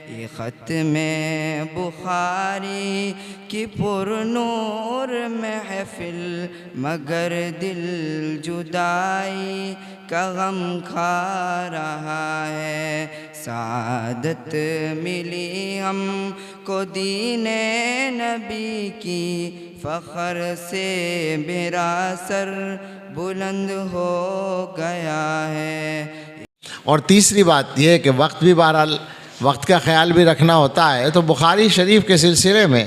یہ ختم بخاری کی پر نور محفل، مگر دل جدائی کا غم کھا رہا ہے۔ سعادت ملی ہم کو دین نبی کی، فخر سے میرا سر بلند ہو گیا ہے۔ اور تیسری بات یہ ہے کہ وقت بھی بہرحال وقت کا خیال بھی رکھنا ہوتا ہے، تو بخاری شریف کے سلسلے میں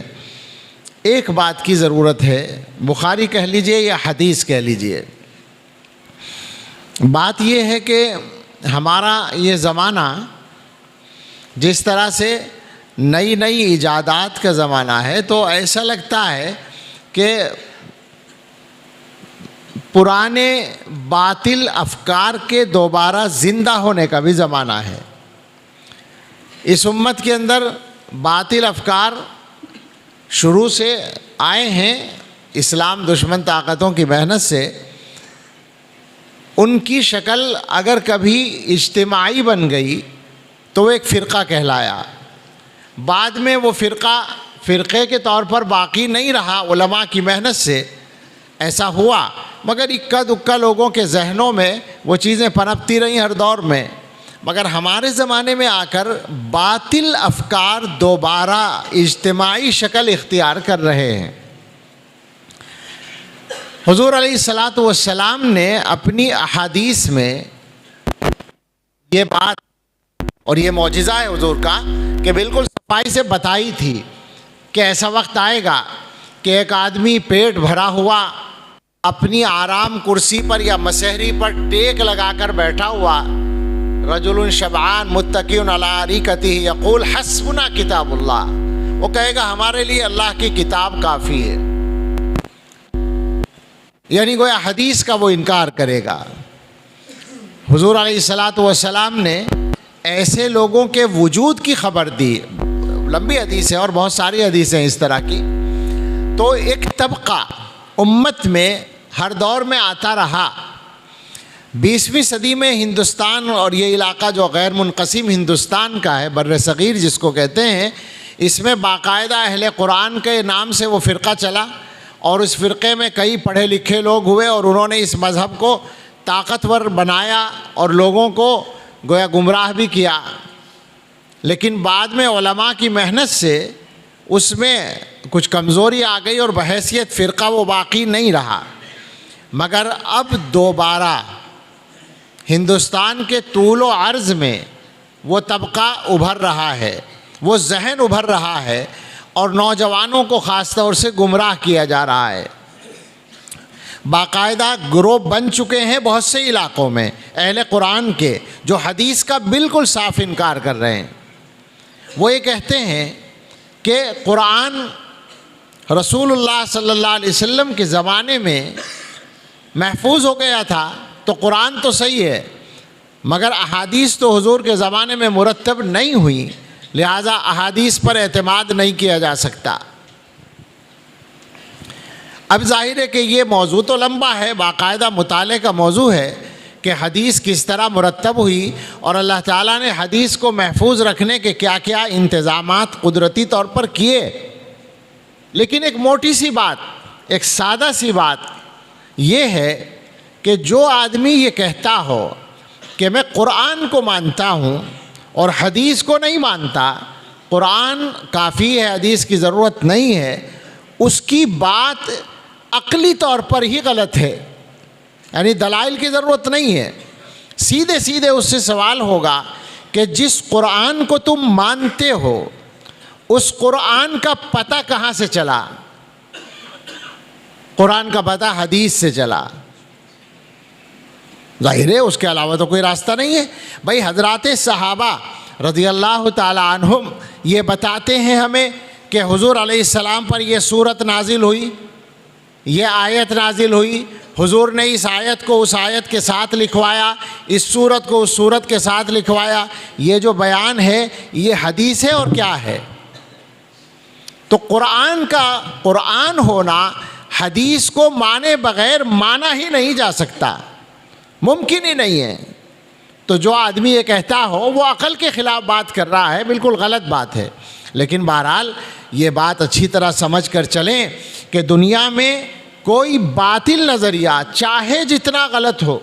ایک بات کی ضرورت ہے، بخاری کہہ لیجئے یا حدیث کہہ لیجئے۔ بات یہ ہے کہ ہمارا یہ زمانہ جس طرح سے نئی نئی ایجادات کا زمانہ ہے، تو ایسا لگتا ہے کہ پرانے باطل افکار کے دوبارہ زندہ ہونے کا بھی زمانہ ہے۔ اس امت کے اندر باطل افکار شروع سے آئے ہیں، اسلام دشمن طاقتوں کی محنت سے۔ ان کی شکل اگر کبھی اجتماعی بن گئی تو وہ ایک فرقہ کہلایا، بعد میں وہ فرقے کے طور پر باقی نہیں رہا، علماء کی محنت سے ایسا ہوا، مگر اکا دکا لوگوں کے ذہنوں میں وہ چیزیں پنپتی رہیں ہر دور میں۔ مگر ہمارے زمانے میں آ کر باطل افکار دوبارہ اجتماعی شکل اختیار کر رہے ہیں۔ حضور علیہ السلام نے اپنی احادیث میں یہ بات، اور یہ معجزہ ہے حضور کا، کہ بالکل صفائی سے بتائی تھی کہ ایسا وقت آئے گا کہ ایک آدمی پیٹ بھرا ہوا اپنی آرام کرسی پر یا مسہری پر ٹیک لگا کر بیٹھا ہوا، رجل شبعان متکی علی اریکتہ یقول حسبنا کتاب اللہ، وہ کہے گا ہمارے لیے اللہ کی کتاب کافی ہے، یعنی گویا حدیث کا وہ انکار کرے گا۔ حضور علیہ السلام نے ایسے لوگوں کے وجود کی خبر دی، لمبی حدیث ہے اور بہت ساری حدیثیں اس طرح کی۔ تو ایک طبقہ امت میں ہر دور میں آتا رہا۔ 20ویں صدی میں ہندوستان اور یہ علاقہ جو غیر منقسم ہندوستان کا ہے، بر صغیر جس کو کہتے ہیں، اس میں باقاعدہ اہل قرآن کے نام سے وہ فرقہ چلا، اور اس فرقے میں کئی پڑھے لکھے لوگ ہوئے، اور انہوں نے اس مذہب کو طاقتور بنایا اور لوگوں کو گویا گمراہ بھی کیا۔ لیکن بعد میں علماء کی محنت سے اس میں کچھ کمزوری آ گئی اور بحیثیت فرقہ وہ باقی نہیں رہا۔ مگر اب دوبارہ ہندوستان کے طول و عرض میں وہ طبقہ ابھر رہا ہے، وہ ذہن ابھر رہا ہے، اور نوجوانوں کو خاص طور سے گمراہ کیا جا رہا ہے۔ باقاعدہ گروہ بن چکے ہیں بہت سے علاقوں میں اہل قرآن کے، جو حدیث کا بالکل صاف انکار کر رہے ہیں۔ وہ یہ کہتے ہیں کہ قرآن رسول اللہ صلی اللہ علیہ وسلم کے زمانے میں محفوظ ہو گیا تھا، تو قرآن تو صحیح ہے، مگر احادیث تو حضور کے زمانے میں مرتب نہیں ہوئی، لہٰذا احادیث پر اعتماد نہیں کیا جا سکتا۔ اب ظاہر ہے کہ یہ موضوع تو لمبا ہے، باقاعدہ مطالعے کا موضوع ہے کہ حدیث کس طرح مرتب ہوئی، اور اللہ تعالیٰ نے حدیث کو محفوظ رکھنے کے کیا کیا انتظامات قدرتی طور پر کیے۔ لیکن ایک موٹی سی بات، ایک سادہ سی بات یہ ہے کہ جو آدمی یہ کہتا ہو کہ میں قرآن کو مانتا ہوں اور حدیث کو نہیں مانتا، قرآن کافی ہے، حدیث کی ضرورت نہیں ہے، اس کی بات عقلی طور پر ہی غلط ہے، یعنی دلائل کی ضرورت نہیں ہے۔ سیدھے سیدھے اس سے سوال ہوگا کہ جس قرآن کو تم مانتے ہو، اس قرآن کا پتہ کہاں سے چلا؟ قرآن کا پتہ حدیث سے چلا، ظاہر ہے اس کے علاوہ تو کوئی راستہ نہیں ہے۔ بھائی حضرات صحابہ رضی اللہ تعالی عنہم یہ بتاتے ہیں ہمیں کہ حضور علیہ السلام پر یہ سورت نازل ہوئی، یہ آیت نازل ہوئی، حضور نے اس آیت کو اس آیت کے ساتھ لکھوایا، اس سورت کو اس سورت کے ساتھ لکھوایا۔ یہ جو بیان ہے یہ حدیث ہے اور کیا ہے؟ تو قرآن کا قرآن ہونا حدیث کو مانے بغیر مانا ہی نہیں جا سکتا، ممکن ہی نہیں ہے۔ تو جو آدمی یہ کہتا ہو وہ عقل کے خلاف بات کر رہا ہے، بالکل غلط بات ہے۔ لیکن بہرحال یہ بات اچھی طرح سمجھ کر چلیں کہ دنیا میں کوئی باطل نظریہ چاہے جتنا غلط ہو،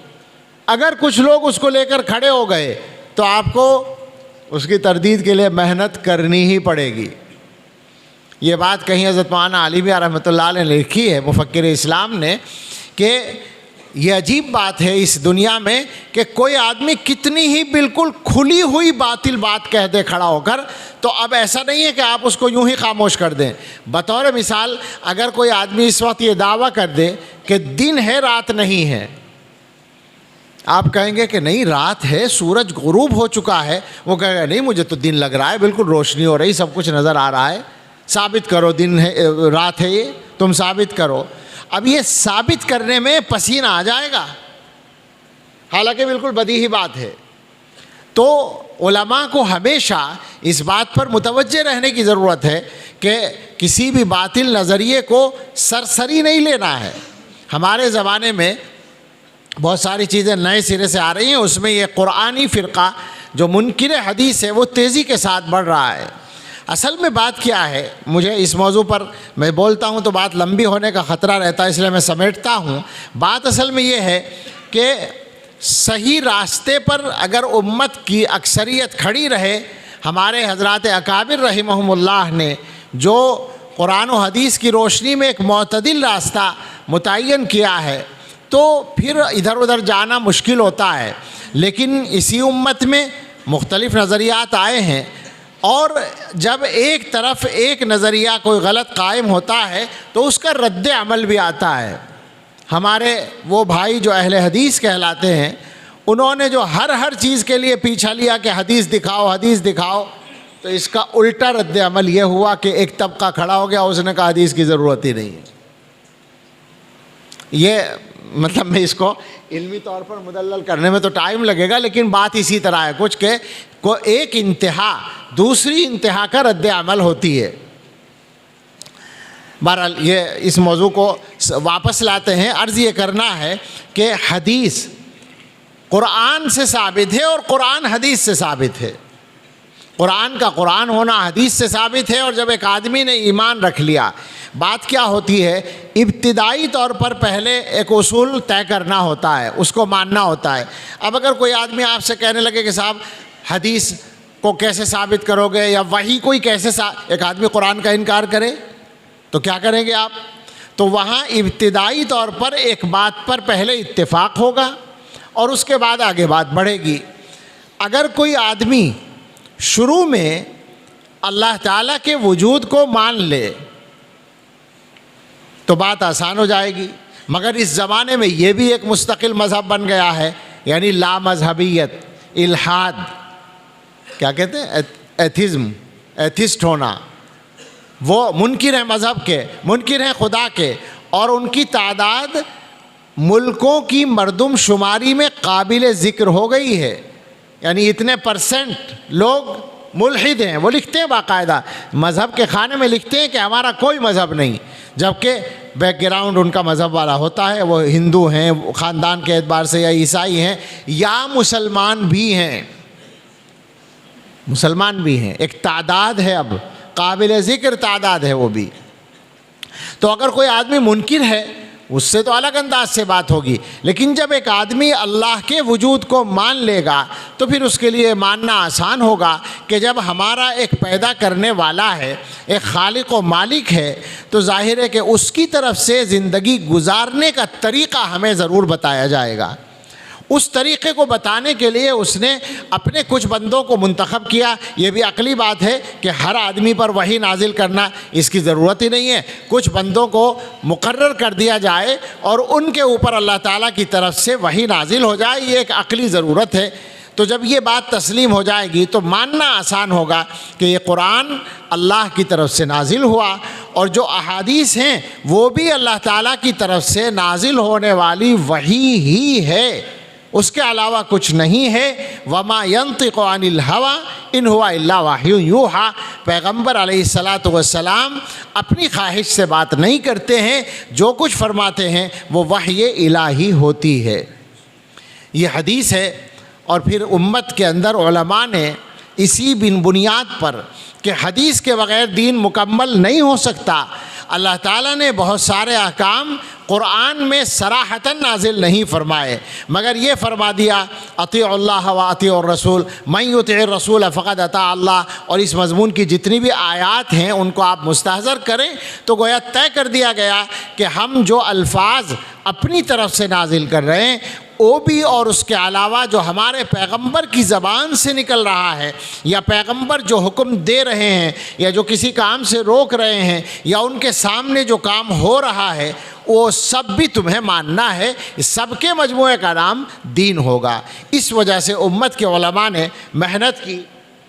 اگر کچھ لوگ اس کو لے کر کھڑے ہو گئے تو آپ کو اس کی تردید کے لیے محنت کرنی ہی پڑے گی۔ یہ بات کہیں حضرت مولانا علی میاں رحمۃ اللہ علیہ نے لکھی ہے، مفکر اسلام نے، کہ یہ عجیب بات ہے اس دنیا میں کہ کوئی آدمی کتنی ہی بالکل کھلی ہوئی باطل بات کہہ دے کھڑا ہو کر، تو اب ایسا نہیں ہے کہ آپ اس کو یوں ہی خاموش کر دیں۔ بطور مثال اگر کوئی آدمی اس وقت یہ دعویٰ کر دے کہ دن ہے رات نہیں ہے، آپ کہیں گے کہ نہیں رات ہے، سورج غروب ہو چکا ہے، وہ کہے گا نہیں مجھے تو دن لگ رہا ہے، بالکل روشنی ہو رہی، سب کچھ نظر آ رہا ہے، ثابت کرو دن ہے رات ہے، یہ تم ثابت کرو۔ اب یہ ثابت کرنے میں پسینہ آ جائے گا، حالانکہ بالکل بدیہی بات ہے۔ تو علماء کو ہمیشہ اس بات پر متوجہ رہنے کی ضرورت ہے کہ کسی بھی باطل نظریے کو سرسری نہیں لینا ہے۔ ہمارے زمانے میں بہت ساری چیزیں نئے سرے سے آ رہی ہیں، اس میں یہ قرآنی فرقہ جو منکر حدیث ہے وہ تیزی کے ساتھ بڑھ رہا ہے۔ اصل میں بات کیا ہے، مجھے اس موضوع پر میں بولتا ہوں تو بات لمبی ہونے کا خطرہ رہتا ہے، اس لیے میں سمیٹتا ہوں۔ بات اصل میں یہ ہے کہ صحیح راستے پر اگر امت کی اکثریت کھڑی رہے، ہمارے حضرات اکابر رحمہم اللہ نے جو قرآن و حدیث کی روشنی میں ایک معتدل راستہ متعین کیا ہے، تو پھر ادھر ادھر جانا مشکل ہوتا ہے۔ لیکن اسی امت میں مختلف نظریات آئے ہیں، اور جب ایک طرف ایک نظریہ کوئی غلط قائم ہوتا ہے تو اس کا رد عمل بھی آتا ہے۔ ہمارے وہ بھائی جو اہل حدیث کہلاتے ہیں، انہوں نے جو ہر چیز کے لیے پیچھا لیا کہ حدیث دکھاؤ حدیث دکھاؤ، تو اس کا الٹا رد عمل یہ ہوا کہ ایک طبقہ کھڑا ہو گیا، اس نے کہا حدیث کی ضرورت ہی نہیں ہے۔ یہ مطلب میں اس کو علمی طور پر مدلل کرنے میں تو ٹائم لگے گا، لیکن بات اسی طرح ہے کچھ کہ ایک انتہا دوسری انتہا کا رد عمل ہوتی ہے۔ بہرحال یہ اس موضوع کو واپس لاتے ہیں۔ عرض یہ کرنا ہے کہ حدیث قرآن سے ثابت ہے اور قرآن حدیث سے ثابت ہے۔ قرآن کا قرآن ہونا حدیث سے ثابت ہے، اور جب ایک آدمی نے ایمان رکھ لیا، بات کیا ہوتی ہے، ابتدائی طور پر پہلے ایک اصول طے کرنا ہوتا ہے، اس کو ماننا ہوتا ہے۔ اب اگر کوئی آدمی آپ سے کہنے لگے کہ صاحب حدیث کو کیسے ثابت کرو گے، یا وحی کوئی کیسے ایک آدمی قرآن کا انکار کرے تو کیا کریں گے آپ؟ تو وہاں ابتدائی طور پر ایک بات پر پہلے اتفاق ہوگا اور اس کے بعد آگے بات بڑھے گی۔ اگر کوئی آدمی شروع میں اللہ تعالیٰ کے وجود کو مان لے تو بات آسان ہو جائے گی، مگر اس زمانے میں یہ بھی ایک مستقل مذہب بن گیا ہے، یعنی لا مذہبیت، الحاد، کیا کہتے ہیں، ایتھزم، ایتھسٹ ہونا۔ وہ منکر ہیں مذہب کے، منکر ہیں خدا کے، اور ان کی تعداد ملکوں کی مردم شماری میں قابل ذکر ہو گئی ہے، یعنی اتنے پرسنٹ لوگ ملحد ہیں۔ وہ لکھتے ہیں باقاعدہ مذہب کے خانے میں، لکھتے ہیں کہ ہمارا کوئی مذہب نہیں، جبکہ بیک گراؤنڈ ان کا مذہب والا ہوتا ہے، وہ ہندو ہیں خاندان کے اعتبار سے، یا عیسائی ہیں، یا مسلمان بھی ہیں، مسلمان بھی ہیں، ایک تعداد ہے، اب قابل ذکر تعداد ہے وہ بھی۔ تو اگر کوئی آدمی منکر ہے اس سے تو الگ انداز سے بات ہوگی، لیکن جب ایک آدمی اللہ کے وجود کو مان لے گا تو پھر اس کے لیے ماننا آسان ہوگا کہ جب ہمارا ایک پیدا کرنے والا ہے، ایک خالق و مالک ہے، تو ظاہر ہے کہ اس کی طرف سے زندگی گزارنے کا طریقہ ہمیں ضرور بتایا جائے گا۔ اس طریقے کو بتانے کے لیے اس نے اپنے کچھ بندوں کو منتخب کیا۔ یہ بھی عقلی بات ہے کہ ہر آدمی پر وحی نازل کرنا اس کی ضرورت ہی نہیں ہے، کچھ بندوں کو مقرر کر دیا جائے اور ان کے اوپر اللہ تعالیٰ کی طرف سے وحی نازل ہو جائے، یہ ایک عقلی ضرورت ہے۔ تو جب یہ بات تسلیم ہو جائے گی تو ماننا آسان ہوگا کہ یہ قرآن اللہ کی طرف سے نازل ہوا، اور جو احادیث ہیں وہ بھی اللہ تعالیٰ کی طرف سے نازل ہونے والی وحی ہی ہے، اس کے علاوہ کچھ نہیں ہے۔ وما ينطق عن الهوى ان هو الا وحی یوحى، پیغمبر علیہ السلام اپنی خواہش سے بات نہیں کرتے ہیں، جو کچھ فرماتے ہیں وہ وحی الہی ہوتی ہے۔ یہ حدیث ہے، اور پھر امت کے اندر علماء نے اسی بنیاد پر کہ حدیث کے بغیر دین مکمل نہیں ہو سکتا، اللہ تعالیٰ نے بہت سارے احکام قرآن میں صراحتاً نازل نہیں فرمائے، مگر یہ فرما دیا اطیعوا اللہ و اطیعوا الرسول من یطع الرسول فقد اطاع اللہ، اور اس مضمون کی جتنی بھی آیات ہیں ان کو آپ مستحضر کریں تو گویا طے کر دیا گیا کہ ہم جو الفاظ اپنی طرف سے نازل کر رہے ہیں وہ بھی، اور اس کے علاوہ جو ہمارے پیغمبر کی زبان سے نکل رہا ہے، یا پیغمبر جو حکم دے رہے ہیں، یا جو کسی کام سے روک رہے ہیں، یا ان کے سامنے جو کام ہو رہا ہے، وہ سب بھی تمہیں ماننا ہے، سب کے مجموعے کا نام دین ہوگا۔ اس وجہ سے امت کے علماء نے محنت کی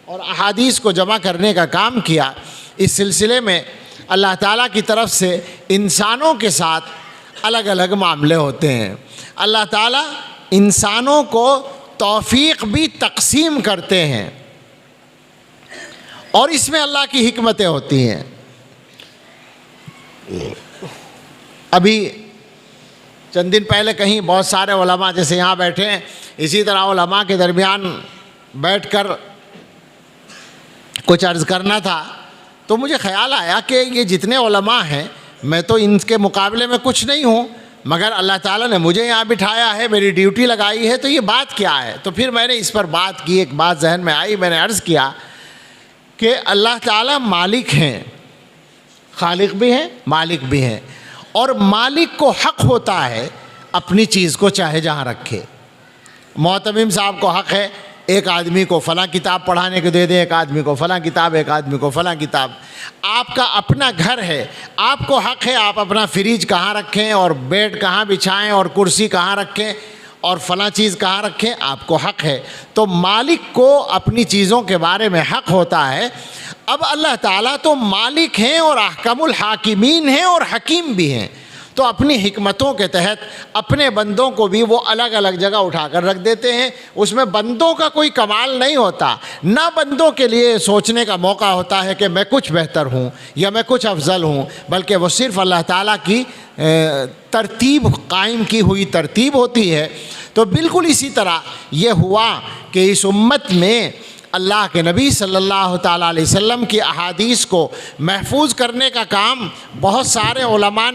اور احادیث کو جمع کرنے کا کام کیا۔ اس سلسلے میں اللہ تعالیٰ کی طرف سے انسانوں کے ساتھ الگ الگ معاملے ہوتے ہیں۔ اللہ تعالیٰ انسانوں کو توفیق بھی تقسیم کرتے ہیں، اور اس میں اللہ کی حکمتیں ہوتی ہیں۔ ابھی چند دن پہلے کہیں بہت سارے علماء جیسے یہاں بیٹھے ہیں، اسی طرح علماء کے درمیان بیٹھ کر کچھ عرض کرنا تھا، تو مجھے خیال آیا کہ یہ جتنے علماء ہیں میں تو ان کے مقابلے میں کچھ نہیں ہوں، مگر اللہ تعالیٰ نے مجھے یہاں بٹھایا ہے، میری ڈیوٹی لگائی ہے، تو یہ بات کیا ہے؟ تو پھر میں نے اس پر بات کی، ایک بات ذہن میں آئی، میں نے عرض کیا کہ اللہ تعالیٰ مالک ہیں، خالق بھی ہیں، مالک بھی ہیں، اور مالک کو حق ہوتا ہے اپنی چیز کو چاہے جہاں رکھے۔ معتمم صاحب کو حق ہے ایک آدمی کو فلاں کتاب پڑھانے کو دے دیں، ایک آدمی کو فلاں کتاب، ایک آدمی کو فلاں کتاب۔ آپ کا اپنا گھر ہے، آپ کو حق ہے آپ اپنا فریج کہاں رکھیں، اور بیڈ کہاں بچھائیں، اور کرسی کہاں رکھیں، اور فلاں چیز کہاں رکھیں، آپ کو حق ہے۔ تو مالک کو اپنی چیزوں کے بارے میں حق ہوتا ہے۔ اب اللہ تعالیٰ تو مالک ہیں اور احکم الحاکمین ہیں اور حکیم بھی ہیں، تو اپنی حکمتوں کے تحت اپنے بندوں کو بھی وہ الگ الگ جگہ اٹھا کر رکھ دیتے ہیں۔ اس میں بندوں کا کوئی کمال نہیں ہوتا، نہ بندوں کے لیے سوچنے کا موقع ہوتا ہے کہ میں کچھ بہتر ہوں یا میں کچھ افضل ہوں، بلکہ وہ صرف اللہ تعالیٰ کی ترتیب، قائم کی ہوئی ترتیب ہوتی ہے۔ تو بالکل اسی طرح یہ ہوا کہ اس امت میں اللہ کے نبی صلی اللہ تعالیٰ علیہ وسلم کی احادیث کو محفوظ کرنے کا کام بہت سارے علماء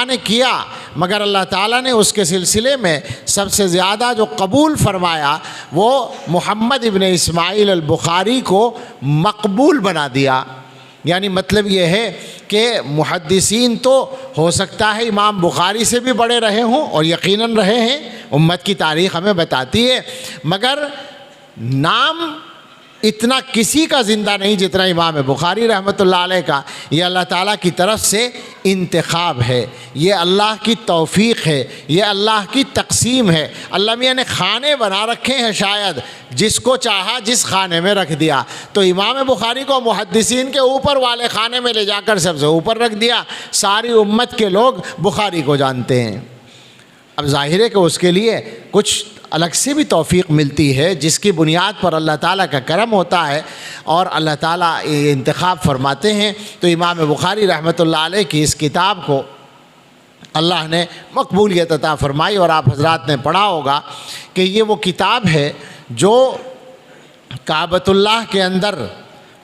نے کیا، مگر اللہ تعالیٰ نے اس کے سلسلے میں سب سے زیادہ جو قبول فرمایا وہ محمد ابن اسماعیل البخاری کو مقبول بنا دیا۔ یعنی مطلب یہ ہے کہ محدثین تو ہو سکتا ہے امام بخاری سے بھی بڑے رہے ہوں، اور یقیناً رہے ہیں، امت کی تاریخ ہمیں بتاتی ہے، مگر نام اتنا کسی کا زندہ نہیں جتنا امام بخاری رحمۃ اللہ علیہ کا۔ یہ اللہ تعالیٰ کی طرف سے انتخاب ہے، یہ اللہ کی توفیق ہے، یہ اللہ کی تقسیم ہے۔ اللہ میاں نے کھانے بنا رکھے ہیں، شاید جس کو چاہا جس خانے میں رکھ دیا، تو امام بخاری کو محدثین کے اوپر والے خانے میں لے جا کر سب سے اوپر رکھ دیا۔ ساری امت کے لوگ بخاری کو جانتے ہیں۔ اب ظاہر ہے کہ اس کے لیے کچھ الگ سے بھی توفیق ملتی ہے، جس کی بنیاد پر اللہ تعالیٰ کا کرم ہوتا ہے اور اللہ تعالیٰ انتخاب فرماتے ہیں۔ تو امام بخاری رحمۃ اللہ علیہ کی اس کتاب کو اللہ نے مقبولیت عطا فرمائی، اور آپ حضرات نے پڑھا ہوگا کہ یہ وہ کتاب ہے جو کعبۃ اللہ کے اندر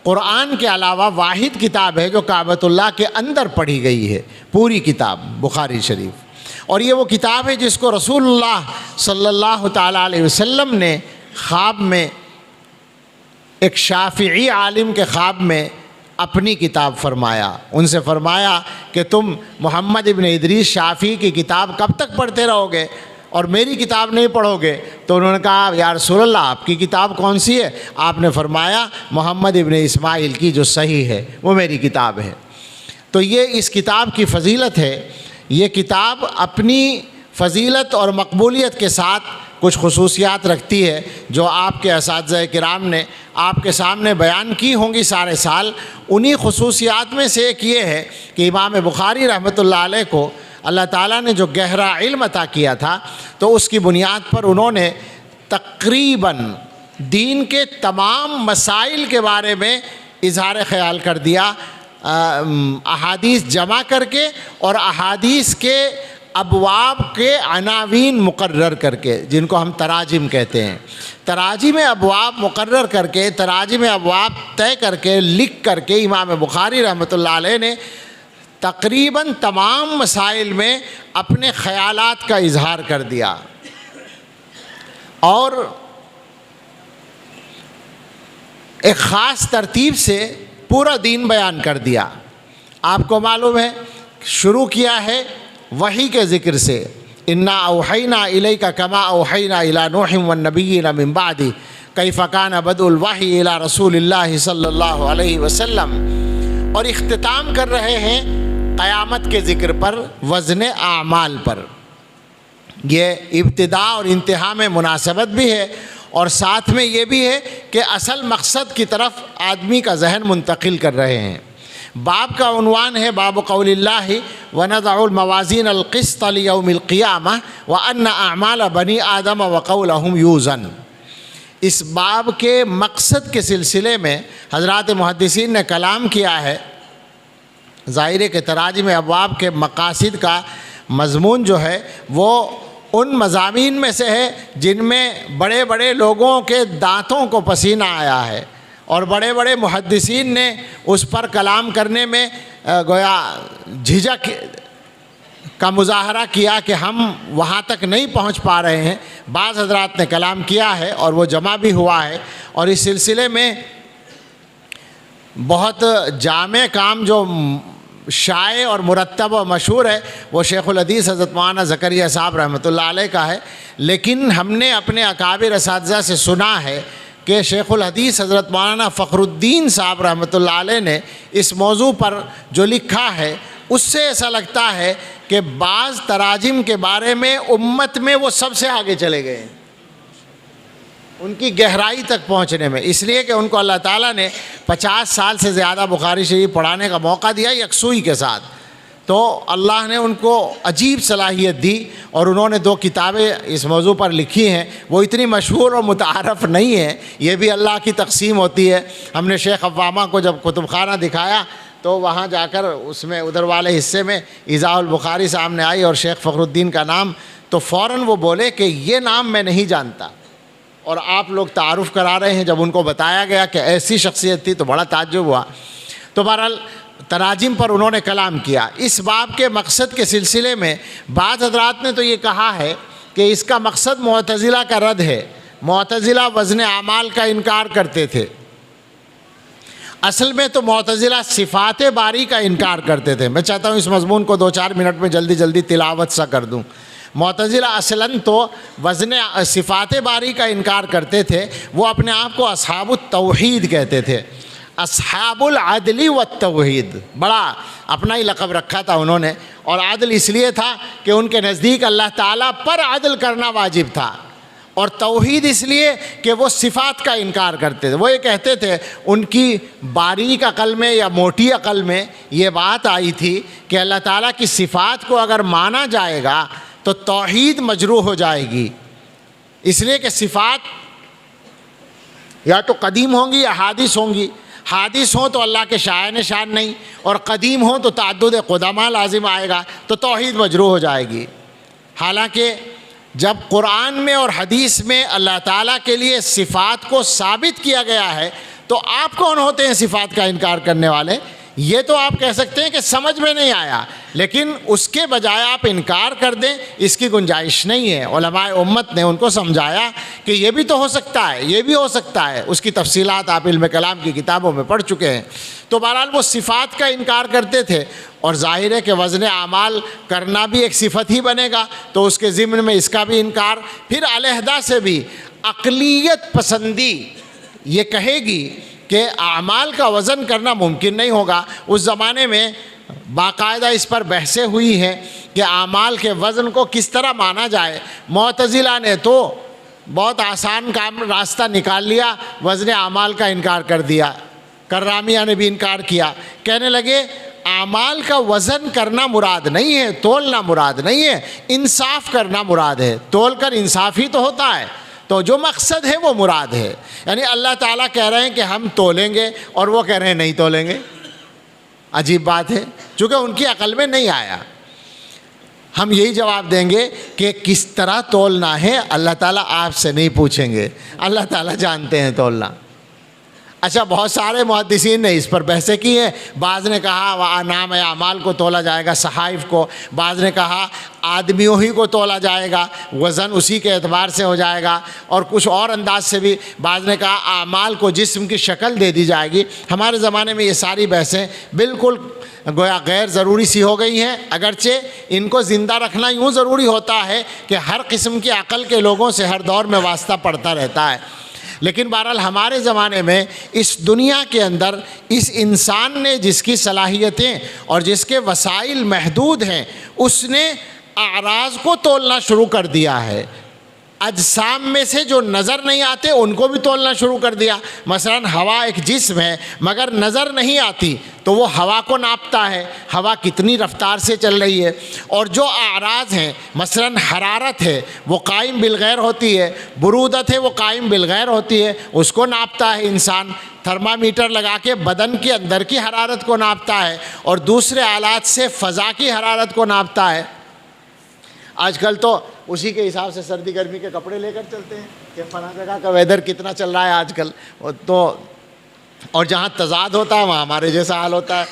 قرآن کے علاوہ واحد کتاب ہے جو کعبۃ اللہ کے اندر پڑھی گئی ہے، پوری کتاب بخاری شریف۔ اور یہ وہ کتاب ہے جس کو رسول اللہ صلی اللہ تعالیٰ علیہ وسلم نے خواب میں، ایک شافعی عالم کے خواب میں اپنی کتاب فرمایا، ان سے فرمایا کہ تم محمد ابن ادریس شافعی کی کتاب کب تک پڑھتے رہو گے اور میری کتاب نہیں پڑھو گے؟ تو انہوں نے کہا یا رسول اللہ آپ کی کتاب کون سی ہے؟ آپ نے فرمایا محمد ابن اسماعیل کی جو صحیح ہے وہ میری کتاب ہے۔ تو یہ اس کتاب کی فضیلت ہے۔ یہ کتاب اپنی فضیلت اور مقبولیت کے ساتھ کچھ خصوصیات رکھتی ہے جو آپ کے اساتذہ کرام نے آپ کے سامنے بیان کی ہوں گی سارے سال۔ انہی خصوصیات میں سے ایک یہ ہے کہ امام بخاری رحمۃ اللہ علیہ کو اللہ تعالیٰ نے جو گہرا علم عطا کیا تھا، تو اس کی بنیاد پر انہوں نے تقریباً دین کے تمام مسائل کے بارے میں اظہار خیال کر دیا، احادیث جمع کر کے اور احادیث کے ابواب کے عناوین مقرر کر کے، جن کو ہم تراجم کہتے ہیں، تراجم ابواب مقرر کر کے، تراجم ابواب طے کر کے، لکھ کر کے امام بخاری رحمۃ اللہ علیہ نے تقریباً تمام مسائل میں اپنے خیالات کا اظہار کر دیا اور ایک خاص ترتیب سے پورا دین بیان کر دیا۔ آپ کو معلوم ہے شروع کیا ہے وحی کے ذکر سے، انا اوحینا الیک کما اوحینا الی نوح والنبیین من بعدہ کیف کان بدء الوحی الی رسول اللہ صلی اللہ علیہ وسلم، اور اختتام کر رہے ہیں قیامت کے ذکر پر، وزن اعمال پر۔ یہ ابتدا اور انتہا میں مناسبت بھی ہے اور ساتھ میں یہ بھی ہے کہ اصل مقصد کی طرف آدمی کا ذہن منتقل کر رہے ہیں۔ باب کا عنوان ہے باب قول اللہ وَنَضَعُ الْمَوَازِينَ الْقِسْطَ لِيَوْمِ الْقِيَامَةِ وَأَنَّ أَعْمَالَ بَنِي آدَمَ وَقَوْلَهُمْ يُوزَنُ۔ اس باب کے مقصد کے سلسلے میں حضرات محدثین نے کلام کیا ہے۔ ظاہر ہے کہ تراجم ابواب کے مقاصد کا مضمون جو ہے وہ ان مضامین میں سے ہے جن میں بڑے بڑے لوگوں کے دانتوں کو پسینہ آیا ہے اور بڑے بڑے محدثین نے اس پر کلام کرنے میں گویا جھجک کا مظاہرہ کیا کہ ہم وہاں تک نہیں پہنچ پا رہے ہیں۔ بعض حضرات نے کلام کیا ہے اور وہ جمع بھی ہوا ہے، اور اس سلسلے میں بہت جامع کام جو شائع اور مرتب و مشہور ہے وہ شیخ الحدیث حضرت مولانا زکریا صاحب رحمۃ اللہ علیہ کا ہے، لیکن ہم نے اپنے اکابر اساتذہ سے سنا ہے کہ شیخ الحدیث حضرت مولانا فخر الدین صاحب رحمۃ اللہ علیہ نے اس موضوع پر جو لکھا ہے اس سے ایسا لگتا ہے کہ بعض تراجم کے بارے میں امت میں وہ سب سے آگے چلے گئے ہیں ان کی گہرائی تک پہنچنے میں، اس لیے کہ ان کو اللہ تعالیٰ نے 50 سال سے زیادہ بخاری شریف پڑھانے کا موقع دیا یکسوئی کے ساتھ، تو اللہ نے ان کو عجیب صلاحیت دی اور انہوں نے 2 کتابیں اس موضوع پر لکھی ہیں۔ وہ اتنی مشہور اور متعارف نہیں ہیں، یہ بھی اللہ کی تقسیم ہوتی ہے۔ ہم نے شیخ عوامہ کو جب کتب خانہ دکھایا تو وہاں جا کر اس میں ادھر والے حصے میں ایضاح البخاری سامنے آئی اور شیخ فخر الدین کا نام، تو فوراً وہ بولے کہ یہ نام میں نہیں جانتا، اور آپ لوگ تعارف کرا رہے ہیں۔ جب ان کو بتایا گیا کہ ایسی شخصیت تھی تو بڑا تعجب ہوا۔ تو بہرحال تراجم پر انہوں نے کلام کیا۔ اس باب کے مقصد کے سلسلے میں بعض حضرات نے تو یہ کہا ہے کہ اس کا مقصد معتزلہ کا رد ہے۔ معتزلہ وزن اعمال کا انکار کرتے تھے، اصل میں تو معتزلہ صفات باری کا انکار کرتے تھے۔ میں چاہتا ہوں اس مضمون کو 2-4 منٹ میں جلدی جلدی تلاوت سا کر دوں۔ معتزلہ اصلاً تو وزن صفات باری کا انکار کرتے تھے، وہ اپنے آپ کو اصحاب التوحید کہتے تھے، اصحاب العدل والتوحید، بڑا اپنا ہی لقب رکھا تھا انہوں نے، اور عدل اس لیے تھا کہ ان کے نزدیک اللہ تعالیٰ پر عدل کرنا واجب تھا، اور توحید اس لیے کہ وہ صفات کا انکار کرتے تھے۔ وہ یہ کہتے تھے ان کی باریک عقل میں یا موٹی عقل میں یہ بات آئی تھی کہ اللہ تعالیٰ کی صفات کو اگر مانا جائے گا تو توحید مجروح ہو جائے گی، اس لیے کہ صفات یا تو قدیم ہوں گی یا حادث ہوں گی۔ حادث ہوں تو اللہ کے شائع نشان نہیں، اور قدیم ہوں تو تعدد قدماء لازم آئے گا، تو توحید مجروح ہو جائے گی۔ حالانکہ جب قرآن میں اور حدیث میں اللہ تعالیٰ کے لیے صفات کو ثابت کیا گیا ہے تو آپ کون ہوتے ہیں صفات کا انکار کرنے والے؟ یہ تو آپ کہہ سکتے ہیں کہ سمجھ میں نہیں آیا، لیکن اس کے بجائے آپ انکار کر دیں، اس کی گنجائش نہیں ہے۔ علماء امت نے ان کو سمجھایا کہ یہ بھی تو ہو سکتا ہے، یہ بھی ہو سکتا ہے، اس کی تفصیلات آپ علم کلام کی کتابوں میں پڑھ چکے ہیں۔ تو بہرحال وہ صفات کا انکار کرتے تھے، اور ظاہر ہے کہ وزن اعمال کرنا بھی ایک صفت ہی بنے گا، تو اس کے ضمن میں اس کا بھی انکار۔ پھر علیحدہ سے بھی عقلیت پسندی یہ کہے گی کہ اعمال کا وزن کرنا ممکن نہیں ہوگا۔ اس زمانے میں باقاعدہ اس پر بحثیں ہوئی ہیں کہ اعمال کے وزن کو کس طرح مانا جائے۔ معتزلہ نے تو بہت آسان کام راستہ نکال لیا، وزن اعمال کا انکار کر دیا۔ کرامیہ نے بھی انکار کیا، کہنے لگے اعمال کا وزن کرنا مراد نہیں ہے، تولنا مراد نہیں ہے، انصاف کرنا مراد ہے۔ تول کر انصاف ہی تو ہوتا ہے، تو جو مقصد ہے وہ مراد ہے۔ یعنی اللہ تعالیٰ کہہ رہے ہیں کہ ہم تولیں گے اور وہ کہہ رہے ہیں نہیں تولیں گے۔ عجیب بات ہے، چونکہ ان کی عقل میں نہیں آیا۔ ہم یہی جواب دیں گے کہ کس طرح تولنا ہے اللہ تعالیٰ آپ سے نہیں پوچھیں گے، اللہ تعالیٰ جانتے ہیں تولنا۔ اچھا، بہت سارے محدثین نے اس پر بحثیں کی ہیں۔ بعض نے کہا نام اعمال کو تولا جائے گا، صحائف کو، بعض نے کہا آدمیوں ہی کو تولا جائے گا، وزن اسی کے اعتبار سے ہو جائے گا، اور کچھ اور انداز سے بھی بعض نے کہا اعمال کو جسم کی شکل دے دی جائے گی۔ ہمارے زمانے میں یہ ساری بحثیں بالکل گویا غیر ضروری سی ہو گئی ہیں، اگرچہ ان کو زندہ رکھنا یوں ضروری ہوتا ہے کہ ہر قسم کی عقل کے لوگوں سے ہر دور میں واسطہ پڑتا رہتا ہے، لیکن بہرحال ہمارے زمانے میں اس دنیا کے اندر اس انسان نے جس کی صلاحیتیں اور جس کے وسائل محدود ہیں، اس نے اعراض کو تولنا شروع کر دیا ہے۔ اجسام میں سے جو نظر نہیں آتے ان کو بھی تولنا شروع کر دیا۔ مثلا ہوا ایک جسم ہے مگر نظر نہیں آتی تو وہ ہوا کو ناپتا ہے، ہوا کتنی رفتار سے چل رہی ہے۔ اور جو اعراض ہیں، مثلا حرارت ہے وہ قائم بالغیر ہوتی ہے، برودت ہے وہ قائم بالغیر ہوتی ہے، اس کو ناپتا ہے انسان، تھرمامیٹر لگا کے بدن کے اندر کی حرارت کو ناپتا ہے، اور دوسرے آلات سے فضا کی حرارت کو ناپتا ہے۔ آج کل تو اسی کے حساب سے سردی گرمی کے کپڑے لے کر چلتے ہیں کہ فلاں جگہ کا ویدر کتنا چل رہا ہے آج کل، تو اور جہاں تضاد ہوتا ہے وہاں ہمارے جیسا حال ہوتا ہے،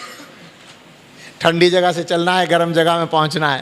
ٹھنڈی جگہ سے چلنا ہے، گرم جگہ میں پہنچنا ہے۔